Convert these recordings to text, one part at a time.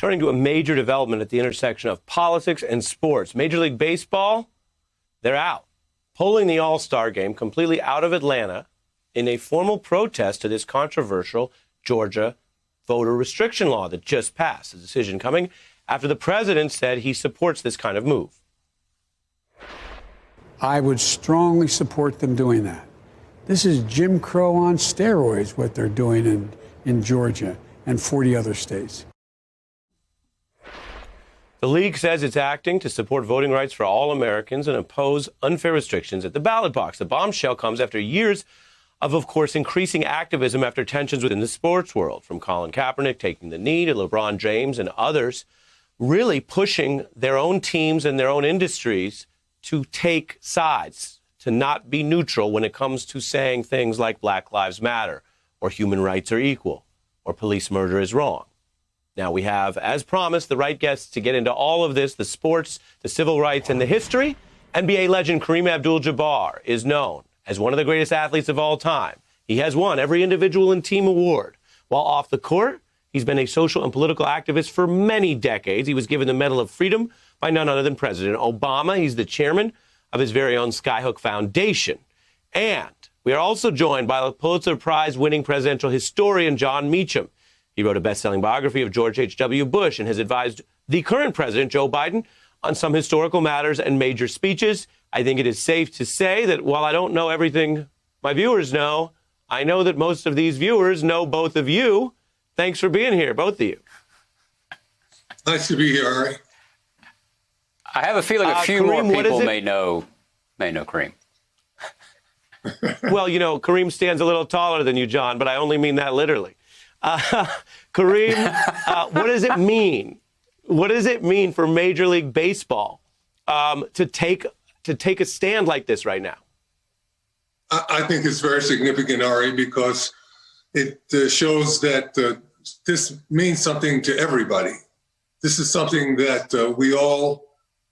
Turning to a major development at the intersection of politics and sports. Major League Baseball, they're out, pulling the All-Star game completely out of Atlanta in a formal protest to this controversial Georgia voter restriction law that just passed. The decision coming after the president said he supports this kind of move. I would strongly support them doing that. This is Jim Crow on steroids, what they're doing in Georgia and 40 other states. The league says it's acting to support voting rights for all Americans and oppose unfair restrictions at the ballot box. The bombshell comes after years of course, increasing activism after tensions within the sports world, from Colin Kaepernick taking the knee to LeBron James and others really pushing their own teams and their own industries to take sides, to not be neutral when it comes to saying things like Black Lives Matter or human rights are equal or police murder is wrong. Now we have, as promised, the right guests to get into all of this, the sports, the civil rights, and the history. NBA legend Kareem Abdul-Jabbar is known as one of the greatest athletes of all time. He has won every individual and team award. While off the court, he's been a social and political activist for many decades. He was given the Medal of Freedom by none other than President Obama. He's the chairman of his very own Skyhook Foundation. And we are also joined by the Pulitzer Prize-winning presidential historian Jon Meacham. He wrote a best-selling biography of George H.W. Bush and has advised the current president, Joe Biden, on some historical matters and major speeches. I think it is safe to say that while I don't know everything my viewers know, I know that most of these viewers know both of you. Thanks for being here, both of you. Nice to be here, Ari. I have a feeling a few Kareem, more people may know Kareem. Well, you know, Kareem stands a little taller than you, John, but I only mean that literally. Kareem, what does it mean? What does it mean for Major League Baseball to take a stand like this right now? I think it's very significant, Ari, because it shows that this means something to everybody. This is something that we all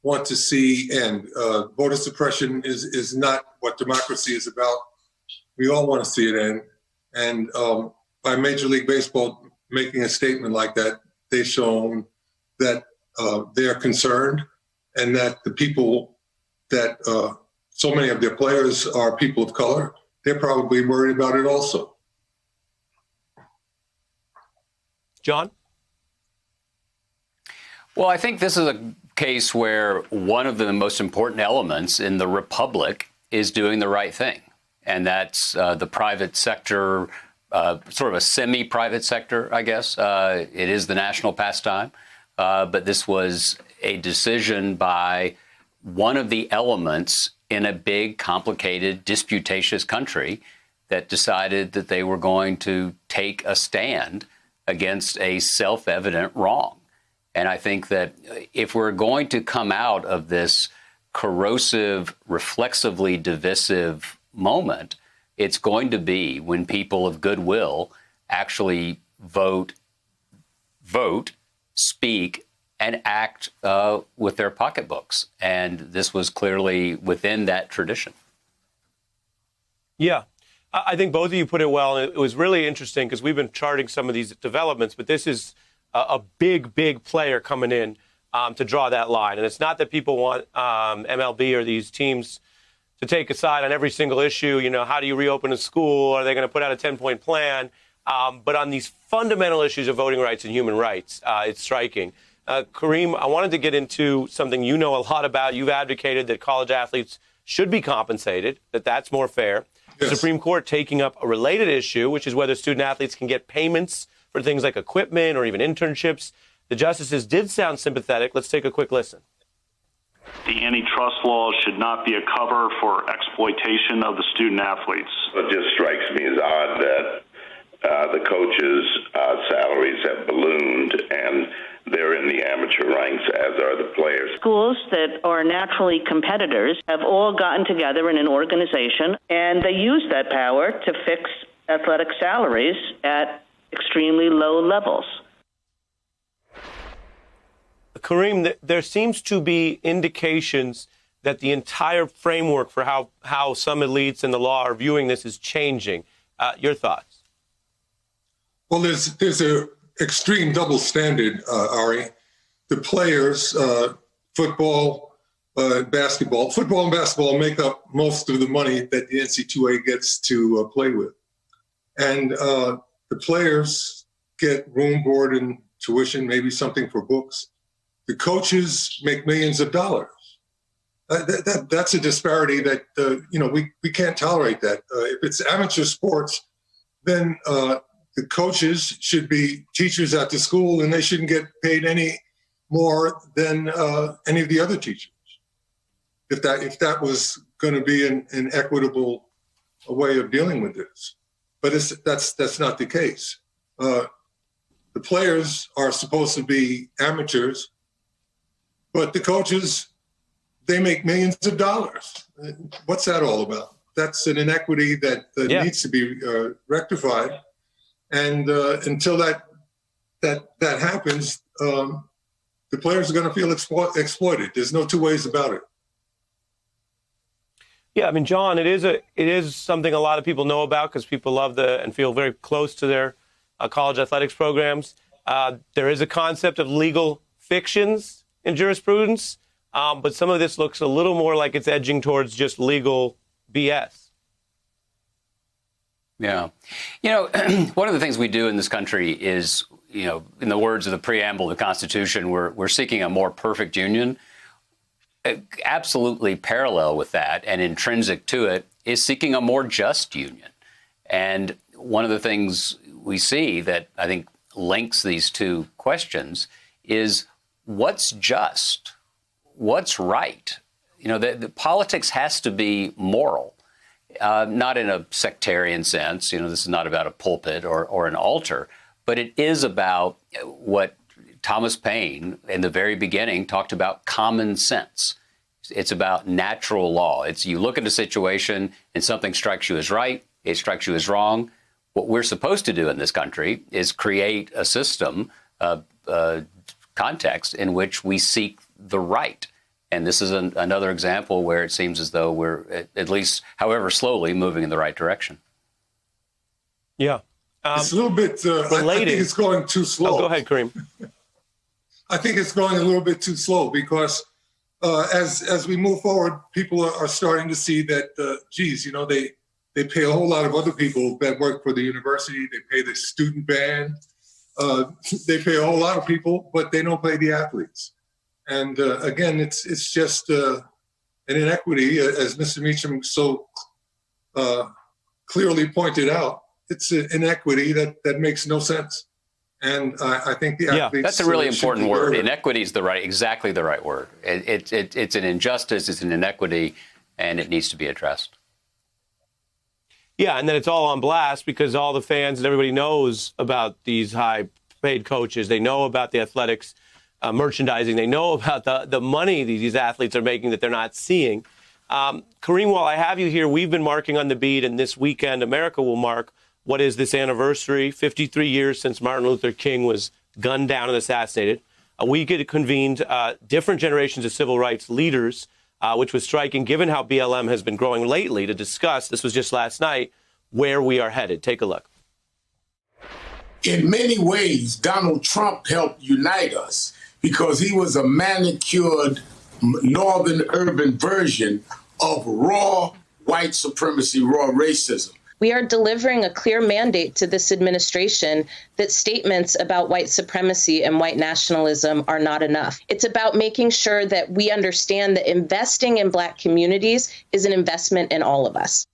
want to see end. Voter suppression is not what democracy is about. We all want to see it end. And by Major League Baseball making a statement like that, they've shown that they are concerned and that the people that so many of their players are people of color, they're probably worried about it also. John? Well, I think this is a case where one of the most important elements in the republic is doing the right thing. And that's the private sector, sort of a semi-private sector, I guess. It is the national pastime. But this was a decision by one of the elements in a big, complicated, disputatious country that decided that they were going to take a stand against a self-evident wrong. And I think that if we're going to come out of this corrosive, reflexively divisive moment, it's going to be when people of goodwill actually vote, speak, and act with their pocketbooks. And this was clearly within that tradition. Yeah, I think both of you put it well. And it was really interesting because we've been charting some of these developments, but this is a big, big player coming in to draw that line. And it's not that people want MLB or these teams to take a side on every single issue. You know, how do you reopen a school? Are they going to put out a 10-point plan? But on these fundamental issues of voting rights and human rights, it's striking. Kareem, I wanted to get into something you know a lot about. You've advocated that college athletes should be compensated, that that's more fair. Yes. The Supreme Court taking up a related issue, which is whether student athletes can get payments for things like equipment or even internships. The justices did sound sympathetic. Let's take a quick listen. The antitrust laws should not be a cover for exploitation of the student athletes. It just strikes me as odd that the coaches' salaries have ballooned and they're in the amateur ranks, as are the players. Schools that are naturally competitors have all gotten together in an organization, and they use that power to fix athletic salaries at extremely low levels. Kareem, there seems to be indications that the entire framework for how some elites in the law are viewing this is changing. Your thoughts? Well, there's a extreme double standard, Ari. The players, football and basketball make up most of the money that the NCAA gets to play with. And the players get room, board, and tuition, maybe something for books. The coaches make millions of dollars. That's a disparity that, we can't tolerate that. If it's amateur sports, then the coaches should be teachers at the school, and they shouldn't get paid any more than any of the other teachers. If that was going to be an equitable way of dealing with this, but that's not the case. The players are supposed to be amateurs, but the coaches, they make millions of dollars. What's that all about? That's an inequity that needs to be rectified. And until that happens, the players are going to feel exploited. There's no two ways about it. Yeah, I mean, John, it is something a lot of people know about because people love and feel very close to their college athletics programs. There is a concept of legal fictions in jurisprudence, but some of this looks a little more like it's edging towards just legal BS. Yeah. One of the things we do in this country is, in the words of the preamble of the Constitution, we're seeking a more perfect union. Absolutely parallel with that and intrinsic to it is seeking a more just union. And one of the things we see that I think links these two questions is what's just, what's right. The politics has to be moral, not in a sectarian sense. This is not about a pulpit or an altar, but it is about what Thomas Paine, in the very beginning, talked about common sense. It's about natural law. It's you look at a situation and something strikes you as right, it strikes you as wrong. What we're supposed to do in this country is create a system, context in which we seek the right. And this is another example where it seems as though we're, at least, however slowly, moving in the right direction. Yeah. It's a little bit, I think it's going too slow. Oh, go ahead, Kareem. I think it's going a little bit too slow because as we move forward, people are starting to see that, they pay a whole lot of other people that work for the university. They pay the student band. They pay a whole lot of people, but they don't pay the athletes. And again, it's just an inequity, as Mr. Meacham so clearly pointed out. It's an inequity that makes no sense. And I think the athletes... That's a really important word. Inequity is exactly the right word. It's an injustice, it's an inequity, and it needs to be addressed. Yeah, and then it's all on blast because all the fans and everybody knows about these high-paid coaches. They know about the athletics merchandising. They know about the money these athletes are making that they're not seeing. Kareem, while I have you here, we've been marking on the beat, and this weekend America will mark what is this anniversary, 53 years since Martin Luther King was gunned down and assassinated. We convened different generations of civil rights leaders, which was striking given how BLM has been growing lately, to discuss, this was just last night, where we are headed. Take a look. In many ways, Donald Trump helped unite us because he was a manicured northern urban version of raw white supremacy, raw racism. We are delivering a clear mandate to this administration that statements about white supremacy and white nationalism are not enough. It's about making sure that we understand that investing in Black communities is an investment in all of us.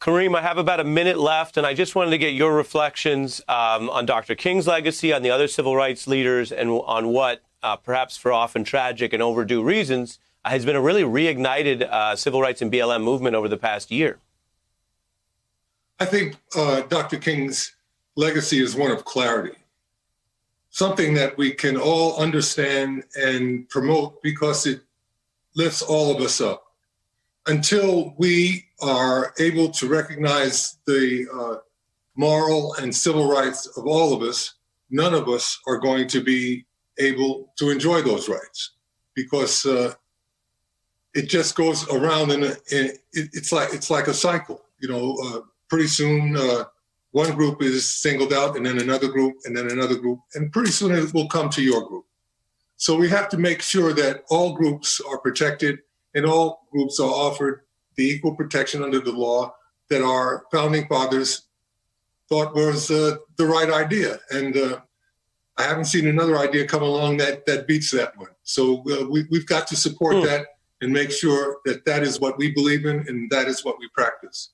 Kareem, I have about a minute left, and I just wanted to get your reflections on Dr. King's legacy, on the other civil rights leaders, and on what, perhaps for often tragic and overdue reasons, has been a really reignited civil rights and BLM movement over the past year. I think Dr. King's legacy is one of clarity, something that we can all understand and promote because it lifts all of us up. Until we are able to recognize the moral and civil rights of all of us, none of us are going to be able to enjoy those rights because it just goes around and it's like a cycle. Pretty soon one group is singled out, and then another group, and then another group, and pretty soon it will come to your group. So we have to make sure that all groups are protected and all groups are offered the equal protection under the law that our founding fathers thought was the right idea. And I haven't seen another idea come along that beats that one. So we've got to support that and make sure that that is what we believe in and that is what we practice.